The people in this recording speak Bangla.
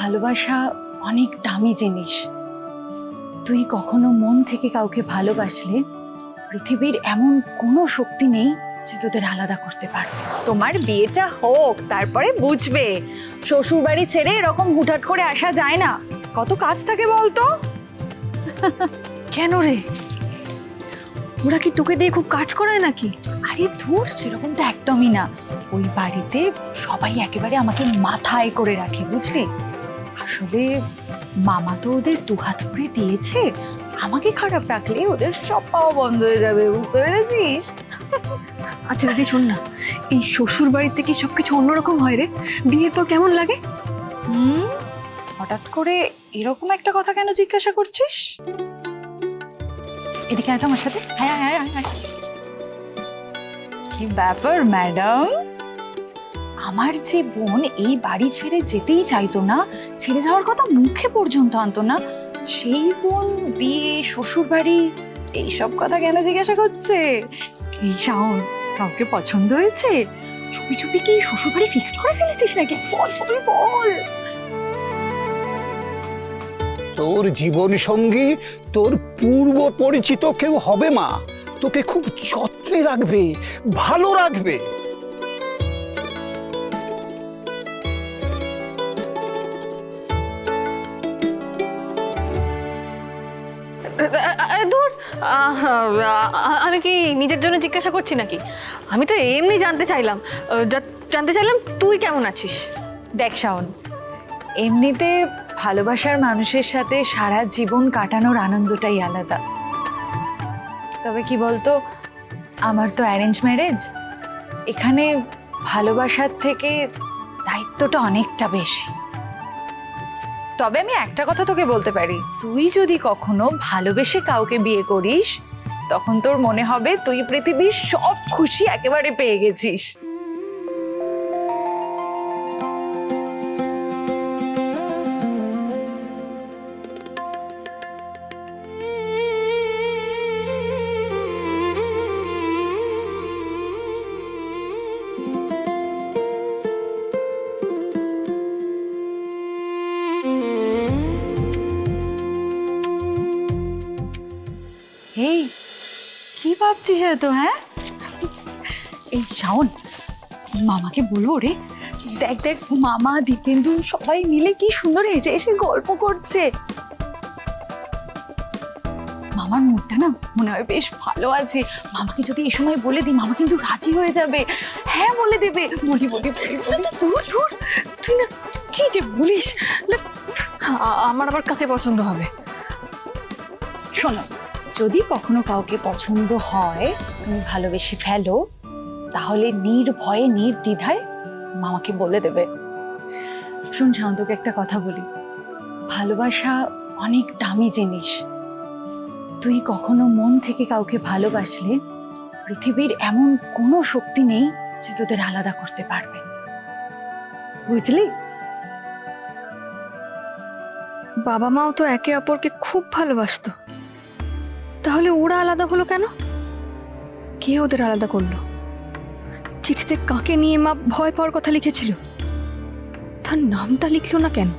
ভালোবাসা অনেক দামি জিনিস। তুই কখনো মন থেকে কাউকে ভালোবাসলে পৃথিবীর এমন কোনো শক্তি নেই যে তোদের আলাদা করতে পারবে। তোমার বিয়েটা হোক, তারপরে বুঝবে শ্বশুর বাড়ি ছেড়ে এরকম হুটহাট করে আসা যায় না, কত কাজ থাকে বলতো। কেন রে, ওরা কি তোকে দিয়ে খুব কাজ করায় নাকি? আরে ধুর, সেরকমটা একদমই না। ওই বাড়িতে সবাই একেবারে আমাকে মাথায় করে রাখে, বুঝলি। আসলে মামা তো ওদের দুহাত করে দিয়েছে, আমাকে খারাপ রাখলে ওদের সব পাওয়া বন্ধ হয়ে যাবে, বুঝতে পেরেছিস? আচ্ছা দিদি শোন না, এই শ্বশুর বাড়িতে কি সবকিছু অন্যরকম হয় রে? বিয়ের পর কেমন লাগে? হঠাৎ করে এরকম একটা কথা কেন জিজ্ঞাসা করছিস? এদিকে আয় তো আমার সাথে। হ্যাঁ হ্যাঁ হ্যাঁ। কি ব্যাপার ম্যাডাম, আমার যে বোন এই বাড়ি ছেড়ে যেতেই চাইতো না, ছেড়ে যাওয়ার কথা মুখে পর্যন্ত আনতো না, সেই বোন বিয়ে, শ্বশুর বাড়ি, এইসব কথা কেন জিজ্ঞাসা করছে? এই শাওন, কাউকে পছন্দ হয়েছে? চুপি চুপি কি শ্বশুর বাড়ি ফিক্সড করে ফেলেছিস নাকি? বল বল বল। তোর জীবন সঙ্গী তোর পূর্ব পরিচিত কেউ হবে মা, তোকে খুব যত্নে রাখবে, ভালো রাখবে। আরে দূর, আমি কি নিজের জন্য জিজ্ঞাসা করছি নাকি? আমি তো এমনি জানতে চাইলাম, তুই কেমন আছিস। দেখ শাওন, এমনিতে ভালোবাসার মানুষের সাথে সারা জীবন কাটানোর আনন্দটাই আলাদা। তবে কি বলতো, আমার তো অ্যারেঞ্জ ম্যারেজ, এখানে ভালোবাসার থেকে দায়িত্বটা অনেকটা বেশি। তবে আমি একটা কথা তোকে বলতে পারি, তুই যদি কখনো ভালোবেসে কাউকে বিয়ে করিস, তখন তোর মনে হবে তুই পৃথিবীর সব খুশি একেবারে পেয়ে গেছিস। এই কি ভাবছিস এত? হ্যাঁ, এই শাওন, মামাকে বলবো রে। দেখ দেখ, মামা, দীপেন্দু সবাই মিলে কি সুন্দর হেঁটে এসে গল্প করছে। মামার মুডটা না মনে হয় বেশ ভালো আছে। মামাকে যদি এই সময় বলে দিই, মামা কিন্তু রাজি হয়ে যাবে। হ্যাঁ বলে দেবে। বলি বলি বলি বলি। দূর দূর, তুই না কি যে বলিস না, আমার আবার কাকে পছন্দ হবে? শোনো, যদি কখনো কাউকে পছন্দ হয়, তুমি ভালোবেসে ফেলো, তাহলে নির্ভয়ে নির্দ্বিধায় মামাকে বলে দেবে। শুন শাওন, তোকে একটা কথা বলি, ভালোবাসা অনেক দামি জিনিস। তুই কখনো মন থেকে কাউকে ভালোবাসলে পৃথিবীর এমন কোনো শক্তি নেই যে তোদের আলাদা করতে পারবে, বুঝলি? বাবা মাও তো একে অপরকে খুব ভালোবাসতো, তাহলে ওরা আলাদা হলো কেন? কে ওদের আলাদা করলো? চিঠিতে কাকে নিয়ে মা ভয় পাওয়ার কথা লিখেছিল, তার নামটা লিখলো না কেন?